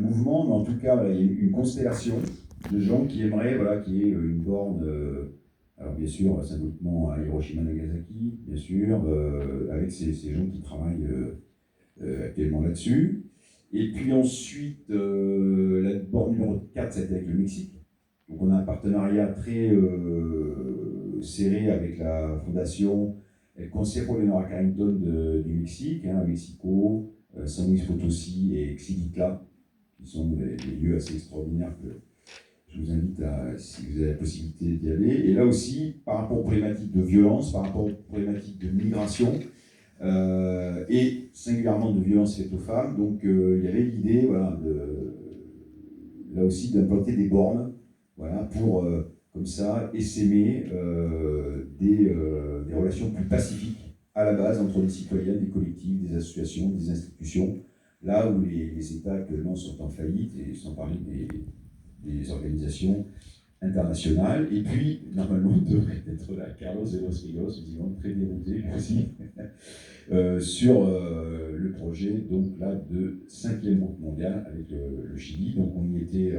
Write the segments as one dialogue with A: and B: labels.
A: Mouvement, mais en tout cas, voilà, il y a une constellation de gens qui aimeraient qu'il y ait une borne, alors bien sûr, symboliquement à Hiroshima Nagasaki, bien sûr, avec ces gens qui travaillent actuellement là-dessus. Et puis ensuite, la borne numéro 4, c'était avec le Mexique. Donc on a un partenariat très serré avec la fondation El Consejo Leonora Carrington du Mexique, à Mexico, San Luis Potosí et Xilitla, qui sont des lieux assez extraordinaires que je vous invite si vous avez la possibilité d'y aller. Et là aussi, par rapport aux problématiques de violence, par rapport aux problématiques de migration, et singulièrement de violence faite aux femmes, donc il y avait l'idée, là aussi, d'implanter des bornes, pour, comme ça, essaimer des relations plus pacifiques à la base entre les citoyens, des collectifs, des associations, des institutions, là où les États actuellement sont en faillite, et sans parler des organisations internationales. Et puis, normalement, devrait être là Carlos de los Ríos, visiblement très dérouté aussi, sur le projet donc, là, de 5e route mondiale avec le Chili. Donc on y était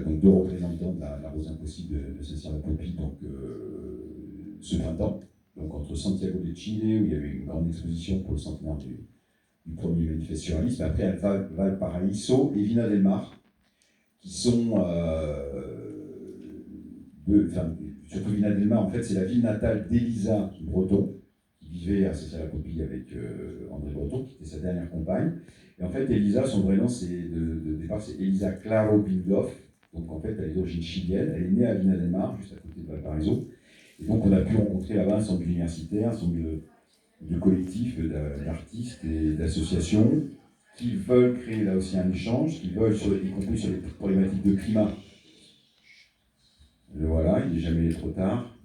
A: donc 2 représentants de la Rose Impossible de Saint-Cyr-la-Popie ce printemps, donc entre Santiago de Chile, où il y avait une grande exposition pour le centenaire du premier manifeste surréaliste, après à Valparaíso et Vina del Mar, qui sont surtout Vina del Mar, en fait, c'est la ville natale d'Elisa Breton, qui vivait à Saint-Cyr-la-Popie avec André Breton, qui était sa dernière compagne. Et en fait, Elisa, son vrai nom, de départ, c'est Elisa Claro Bildoff. Donc en fait, elle est d'origine chilienne. Elle est née à Vina del Mar, juste à côté de Valparaiso. Et donc on a pu rencontrer là-bas un centre universitaire, un centre de collectifs, d'artistes et d'associations qui veulent créer là aussi un échange, qui veulent, y compris sur les problématiques de climat. Voilà, il n'est jamais trop tard.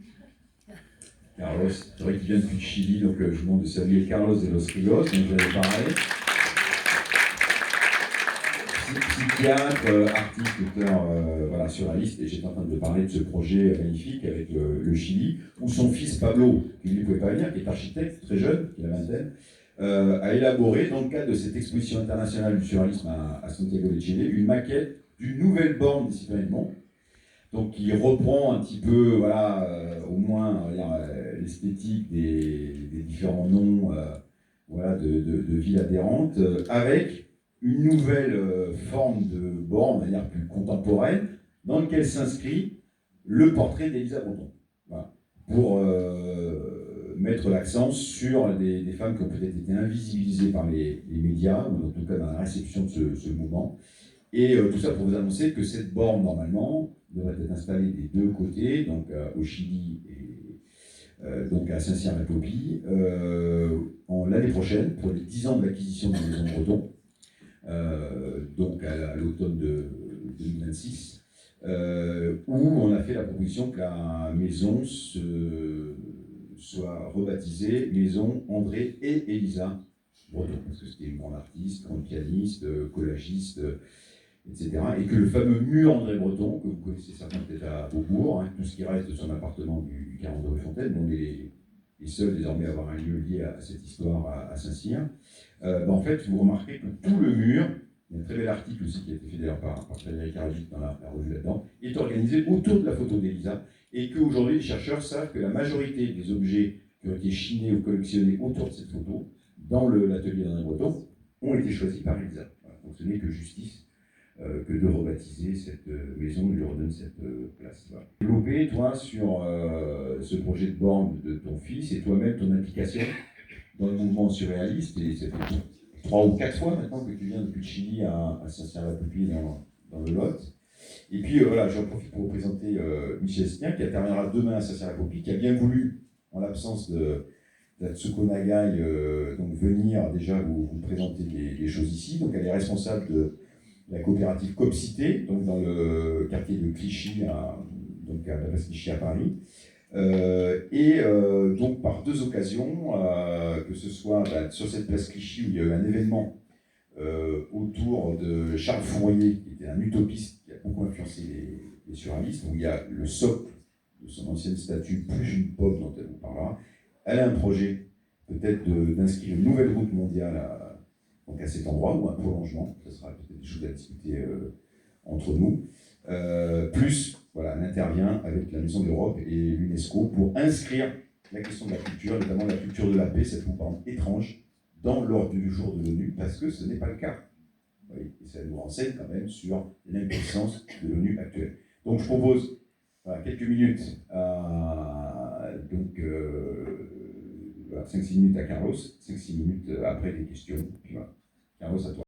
A: Carlos, c'est vrai qu'il vient depuis le Chili, donc je vous demande de saluer Carlos de los Ríos, dont j'avais parlé. Psychiatre, artiste, auteur, surréaliste, et j'étais en train de parler de ce projet magnifique avec le Chili, où son fils Pablo, qui lui ne pouvait pas venir, qui est architecte, très jeune, qui a la vingtaine, a élaboré, dans le cadre de cette exposition internationale du surréalisme à Santiago de Chile, une maquette d'une nouvelle borne des citoyens du monde, donc qui reprend un petit peu, au moins l'esthétique des différents noms de villes adhérentes, avec une nouvelle forme de borne, de manière plus contemporaine, dans laquelle s'inscrit le portrait d'Elisa Breton. Voilà. Pour mettre l'accent sur des femmes qui ont peut-être été invisibilisées par les médias, ou en tout cas dans la réception de ce mouvement. Et tout ça pour vous annoncer que cette borne, normalement, devrait être installée des 2 côtés, donc au Chili et donc à Saint-Cyr-la-Popie, l'année prochaine, pour les 10 ans de l'acquisition de la maison Breton, donc à l'automne de 2026, où on a fait la proposition que la maison soit rebaptisée Maison André et Elisa Breton, parce que c'était une grande artiste, grande pianiste, collagiste, etc. Et que le fameux mur André Breton, que vous connaissez certains peut-être à Beaubourg, tout ce qui reste de son appartement du 42 rue Fontaine, dont les seuls désormais à avoir un lieu lié à cette histoire à Saint-Cyr, en fait, vous remarquez que tout le mur, il y a un très bel article aussi qui a été fait d'ailleurs par Frédéric Argit dans la revue là-dedans, est organisé autour de la photo d'Elisa, et qu'aujourd'hui les chercheurs savent que la majorité des objets qui ont été chinés ou collectionnés autour de cette photo, dans l'atelier d'André Breton, ont été choisis par Elisa. Voilà. Donc ce n'est que justice que de rebaptiser cette maison et lui redonner cette place. Voilà. Développer, toi, sur ce projet de borne de ton fils et toi-même ton implication dans le mouvement surréaliste, et ça fait 3 ou 4 fois maintenant que tu viens depuis le Chili à Saint-Cyr-la-Popie dans le Lot. Et puis j'en profite pour vous présenter Michel Stien, qui interviendra demain à Saint-Cyr-la-Popie, qui a bien voulu, en l'absence de Tsuko Nagai, donc venir déjà vous présenter des choses ici. Donc elle est responsable de la coopérative Copcité, donc dans le quartier de Clichy, donc à la place Clichy à Paris. Donc par 2 occasions, que ce soit sur cette place Clichy où il y a eu un événement autour de Charles Fourier, qui était un utopiste qui a beaucoup influencé les surréalistes, où il y a le socle de son ancienne statue, plus une pop dont elle vous parlera. Elle a un projet peut-être d'inscrire une nouvelle route mondiale donc à cet endroit, ou un prolongement, ce sera peut-être des choses à discuter entre nous. Plus, voilà, elle intervient avec la Maison de l'Europe et l'UNESCO pour inscrire la question de la culture, notamment la culture de la paix, cette composante étrange, dans l'ordre du jour de l'ONU, parce que ce n'est pas le cas. Oui, et ça nous renseigne quand même sur l'impuissance de l'ONU actuelle. Donc je propose voilà, quelques minutes, donc voilà, 5-6 minutes à Carlos, 5-6 minutes après les questions. Puis voilà. Carlos, à toi.